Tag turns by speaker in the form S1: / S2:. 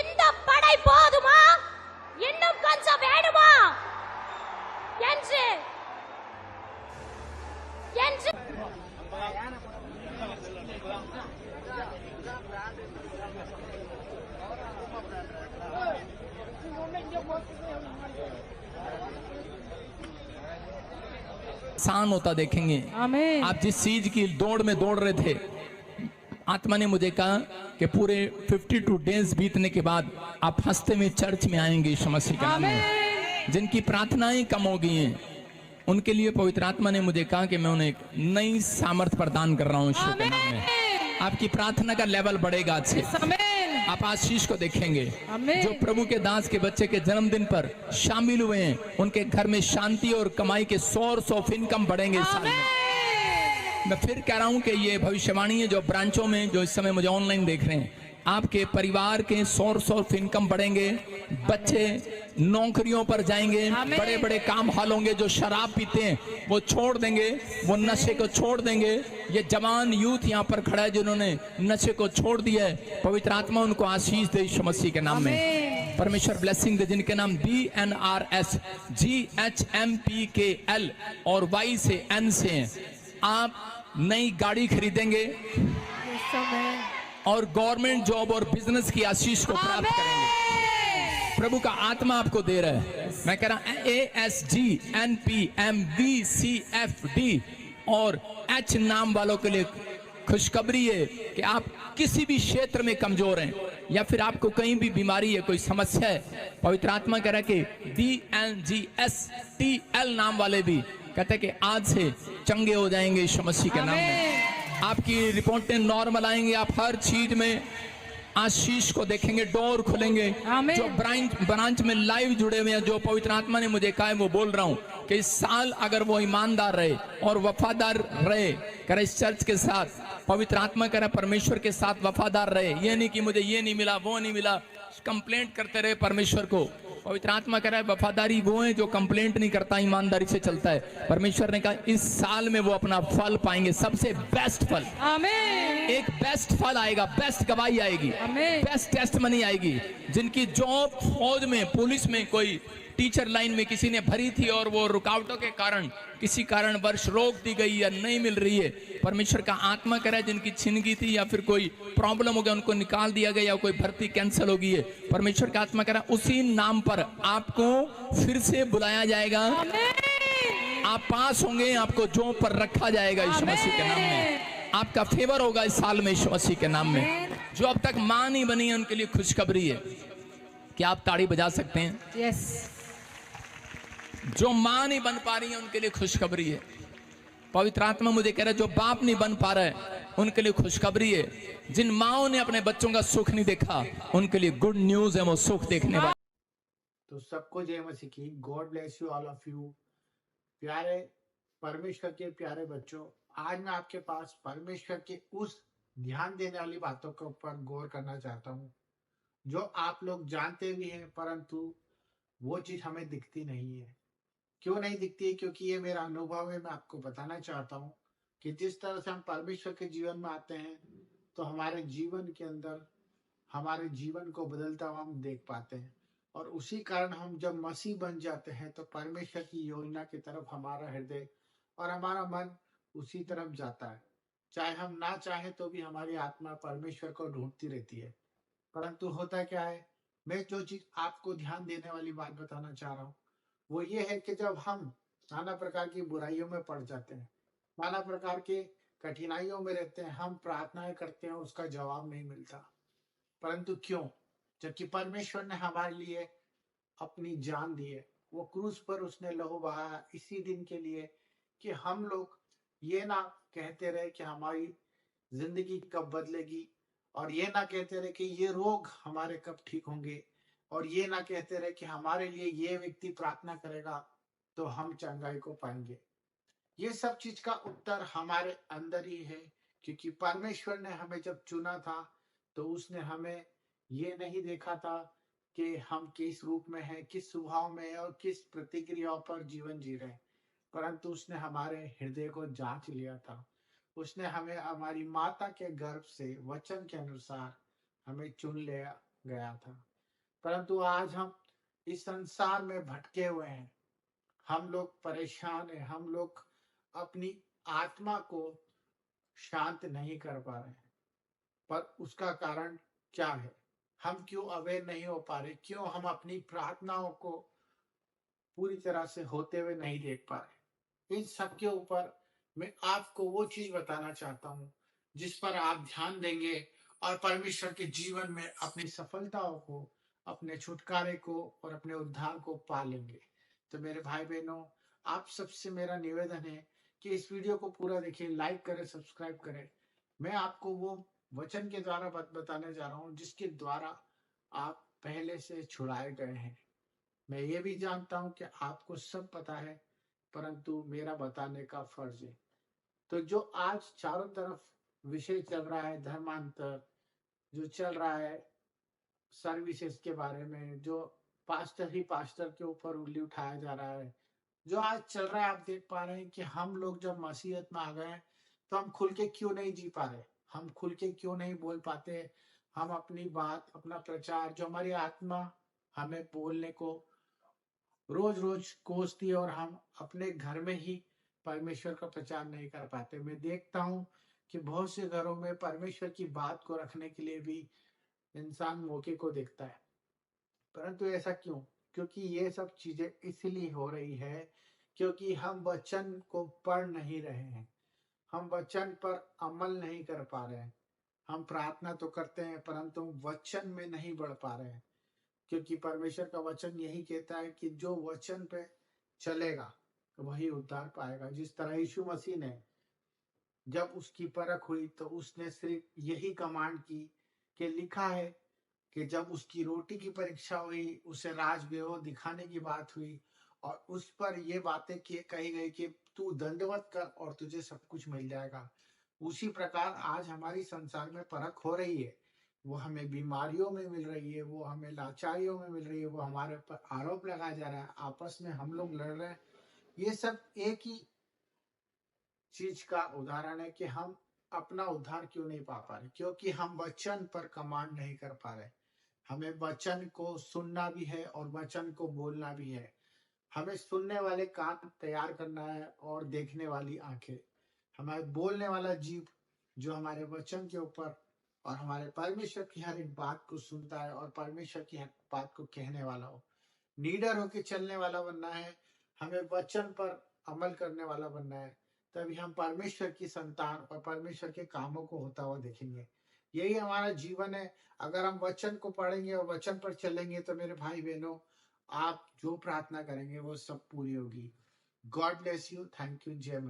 S1: இந்த படை போதுமா, இன்னும் கொஞ்சம் வேணுமா என்று
S2: आसान होता देखेंगे। आप जिस चीज की दौड़ में दौड़ रहे थे, आत्मा ने मुझे कहा कि पूरे 52 डेज बीतने के बाद आप हंसते में चर्च में आएंगे यीशु मसीह के नाम में। जिनकी प्रार्थनाएं कम हो गई हैं, उनके लिए पवित्र आत्मा ने मुझे कहा कि मैं उन्हें एक नई सामर्थ प्रदान कर रहा हूं यीशु के नाम में। आपकी प्रार्थना का लेवल बढ़ेगा आज से। आप आशीष को देखेंगे। जो प्रभु के दास के बच्चे के जन्मदिन पर शामिल हुए हैं, उनके घर में शांति और कमाई के सोर्स ऑफ इनकम बढ़ेंगे इस साल में। मैं फिर कह रहा हूं कि ये भविष्यवाणी है जो ब्रांचों में जो इस समय मुझे ऑनलाइन देख रहे हैं, आपके परिवार के सोर्स ऑफ इनकम बढ़ेंगे। बच्चे नौकरियों पर जाएंगे, बड़े बड़े काम हाल होंगे। जो शराब पीते हैं वो छोड़ देंगे, वो नशे को छोड़ देंगे। ये जवान यूथ यहाँ पर खड़ा है जिन्होंने नशे को छोड़ दिया है, पवित्र आत्मा उनको आशीष दे यीशु मसीह के नाम में। परमेश्वर ब्लेसिंग दे। जिनके नाम BNRS GHMPKL और Y से N से हैं, आप नई गाड़ी खरीदेंगे और गवर्नमेंट जॉब और बिजनेस की आशीष को प्राप्त करेंगे। प्रभु का आत्मा आपको दे रहा है। मैं कह रहा हूं ASGNPMVCFD और H नाम वालों के लिए खुशखबरी है कि आप किसी भी क्षेत्र में कमजोर हैं या फिर आपको कहीं भी बीमारी है, कोई समस्या है, पवित्र आत्मा कह रहा है कि DNGSTL नाम वाले भी कहते हैं कि आज से चंगे हो जाएंगे यीशु मसीह के नाम में। आपकी रिपोर्टें नॉर्मल आएंगे। आप हर चीज में आशीष को देखेंगे, डोर खुलेंगे। जो ब्रांच में लाइव जुड़े हुए हैं, जो पवित्र आत्मा ने मुझे कहा है वो बोल रहा हूं कि इस साल अगर वो ईमानदार रहे और वफादार रहे, करे इस चर्च के साथ, पवित्र आत्मा करे परमेश्वर के साथ वफादार रहे। ये नहीं कि मुझे ये नहीं मिला, वो नहीं मिला, कंप्लेंट करते रहे परमेश्वर को। पवित्र आत्मा कह रहा है वफादारी वो है जो कंप्लेंट नहीं करता, ईमानदारी से चलता है। परमेश्वर ने कहा इस साल में वो अपना फल पाएंगे, सबसे बेस्ट फल। आमीन। एक बेस्ट फल आएगा, बेस्ट गवाही आएगी, बेस्ट टेस्टमनी आएगी। जिनकी जॉब फौज में, पुलिस में, कोई टीचर लाइन में किसी ने भरी थी और वो रुकावटों के कारण किसी कारणवश रोक दी गई या नहीं मिल रही है, परमेश्वर का आत्मा कह रहा है जिनकी छिन गई थी या फिर कोई प्रॉब्लम हो गया, उनको निकाल दिया गया या कोई भर्ती कैंसिल हो गई है, परमेश्वर का आत्मा कह रहा है उसी नाम पर आपको फिर से बुलाया जाएगा। आप पास होंगे, आपको जॉब पर रखा जाएगा यीशु मसीह के नाम में। आपका फेवर होगा इस साल में यीशु मसीह के नाम में। जो अब तक मां नहीं बनी है उनके लिए खुशखबरी है। क्या आप ताड़ी बजा सकते हैं?
S1: यस।
S2: जो मां नहीं बन पा रही है उनके लिए खुशखबरी है। पवित्र आत्मा मुझे कह रहा है जो बाप नहीं बन पा रहा है उनके लिए खुशखबरी है। जिन माओं ने अपने बच्चों का सुख नहीं देखा उनके लिए गुड न्यूज है, वो सुख देखने वाले।
S3: तो सबको जय मसीह की। God bless you all of you. प्यारे परमेश्वर के प्यारे बच्चों, आज मैं आपके पास परमेश्वर के उस ध्यान देने वाली बातों के ऊपर गौर करना चाहता हूँ जो आप लोग जानते भी हैं, परंतु वो चीज हमें दिखती नहीं है। क्यों नहीं दिखती है? क्योंकि ये मेरा अनुभव है। मैं आपको बताना चाहता हूँ कि जिस तरह से हम परमेश्वर के जीवन में आते हैं तो हमारे जीवन के अंदर हमारे जीवन को बदलता हुआ हम देख पाते हैं, और उसी कारण हम जब मसीह बन जाते हैं तो परमेश्वर की योजना की तरफ हमारा हृदय और हमारा मन उसी तरफ जाता है। चाहे हम ना चाहे तो भी हमारी आत्मा परमेश्वर को ढूंढती रहती है। परंतु होता क्या है, मैं जो चीज आपको ध्यान देने वाली बात बताना चाह रहा हूँ वो ये है कि जब हम नाना प्रकार की बुराइयों में पड़ जाते हैं, नाना प्रकार के कठिनाइयों में रहते हैं, हम प्रार्थनाएं करते हैं, उसका जवाब नहीं मिलता। परंतु क्यों? जबकि परमेश्वर ने हमारे लिए अपनी जान दी है, वो क्रूस पर उसने लहू बहाया इसी दिन के लिए कि हम लोग ये ना कहते रहे कि हमारी जिंदगी कब बदलेगी, और ये ना कहते रहे कि ये रोग हमारे कब ठीक होंगे, और ये ना कहते रहे कि हमारे लिए ये व्यक्ति प्रार्थना करेगा तो हम चंगाई को पाएंगे। ये सब चीज का उत्तर हमारे अंदर ही है, क्योंकि परमेश्वर ने हमें जब चुना था तो उसने हमें ये नहीं देखा था कि हम किस रूप में हैं, किस स्वभाव में हैं और किस प्रतिक्रियाओं पर जीवन जी रहे हैं, परंतु उसने हमारे हृदय को जांच लिया था। उसने हमें हमारी माता के गर्भ से वचन के अनुसार हमें चुन लिया गया था। परंतु आज हम इस संसार में भटके हुए हैं, हम लोग परेशान हैं, हम लोग अपनी आत्मा को शांत नहीं कर पा रहे हैं। पर उसका कारण क्या है? हम क्यों अवेयर नहीं हो पा रहे? क्यों हम अपनी प्रार्थनाओं को पूरी तरह से होते हुए नहीं देख पा रहे? इन सब के ऊपर मैं आपको वो चीज बताना चाहता हूँ जिस पर आप ध्यान देंगे और परमेश्वर के जीवन में अपनी सफलताओं को, अपने छुटकारे को और अपने उद्धार को पा लेंगे। तो मेरे भाई बहनों, आप सबसे मेरा निवेदन है कि इस वीडियो को पूरा देखिए, लाइक करें, सब्सक्राइब करें। मैं आपको वो वचन के द्वारा बताने जा रहा हूँ जिसके द्वारा आप पहले से छुड़ाए गए हैं। मैं ये भी जानता हूँ कि आपको सब पता है, परंतु मेरा बताने का फर्ज है। तो जो आज चारों तरफ विषय चल रहा है, धर्मांतर जो चल रहा है, सर्विसेज के बारे में, जो पास्टर ही पास्टर के ऊपर उंगली उठाया जा रहा है, जो आज चल रहा है, आप देख पा रहे हैं कि हम लोग जब मसीहत में आ गए हैं तो हम खुल के क्यों नहीं जी पा रहे, हम खुल के क्यों नहीं बोल पाते, हम अपनी बात, अपना प्रचार, जो हमारी आत्मा हमें बोलने को रोज रोज कोसती है, और हम अपने घर में ही परमेश्वर का प्रचार नहीं कर पाते। मैं देखता हूँ कि बहुत से घरों में परमेश्वर की बात को रखने के लिए भी इंसान मौके को देखता है, परंतु ऐसा क्यों? क्योंकि ये सब चीजें इसलिए हो रही है क्योंकि हम वचन को पढ़ नहीं रहे हैं, हम वचन पर अमल नहीं कर पा रहे हैं। हम प्रार्थना तो करते हैं परंतु वचन में नहीं बढ़ पा रहे हैं, क्योंकि परमेश्वर का वचन यही कहता है कि जो वचन पे चलेगा वही उद्धार पाएगा। जिस तरह यीशु मसीह ने जब उसकी परख हुई तो उसने सिर्फ यही कमांड की कि लिखा है कि जब उसकी रोटी की परीक्षा हुई, उसे राजवैभव दिखाने की बात हुई और उस पर ये बातें कही गई कि तू दंडवत कर और तुझे सब कुछ मिल जाएगा। उसी प्रकार आज हमारी संसार में परख हो रही है, वो हमें बीमारियों में मिल रही है, वो हमें लाचारियों में मिल रही है, वो हमारे पर आरोप लगाया जा रहा है, आपस में हम लोग लड़ रहे हैं। ये सब एक ही चीज का उदाहरण है कि हम अपना उद्धार क्यों नहीं पा रहे, क्योंकि हम वचन पर कमांड नहीं कर पा रहे। हमें वचन को सुनना भी है और वचन को बोलना भी है। हमें सुनने वाले कान तैयार करना है और देखने वाली आंखें। हमें बोलने वाला जीव जो हमारे वचन के ऊपर और हमारे परमेश्वर की हर एक बात को सुनता है और परमेश्वर की हर बात को कहने वाला हो। लीडर होके चलने वाला बनना है, हमें वचन पर अमल करने वाला बनना है, तभी हम परमेश्वर की संतान और परमेश्वर के कामों को होता हुआ देखेंगे। यही हमारा जीवन है। अगर हम वचन को पढ़ेंगे और वचन पर चलेंगे तो मेरे भाई बहनों, आप जो प्रार्थना करेंगे वो सब पूरी होगी। God bless you. Thank you. जय मसीह।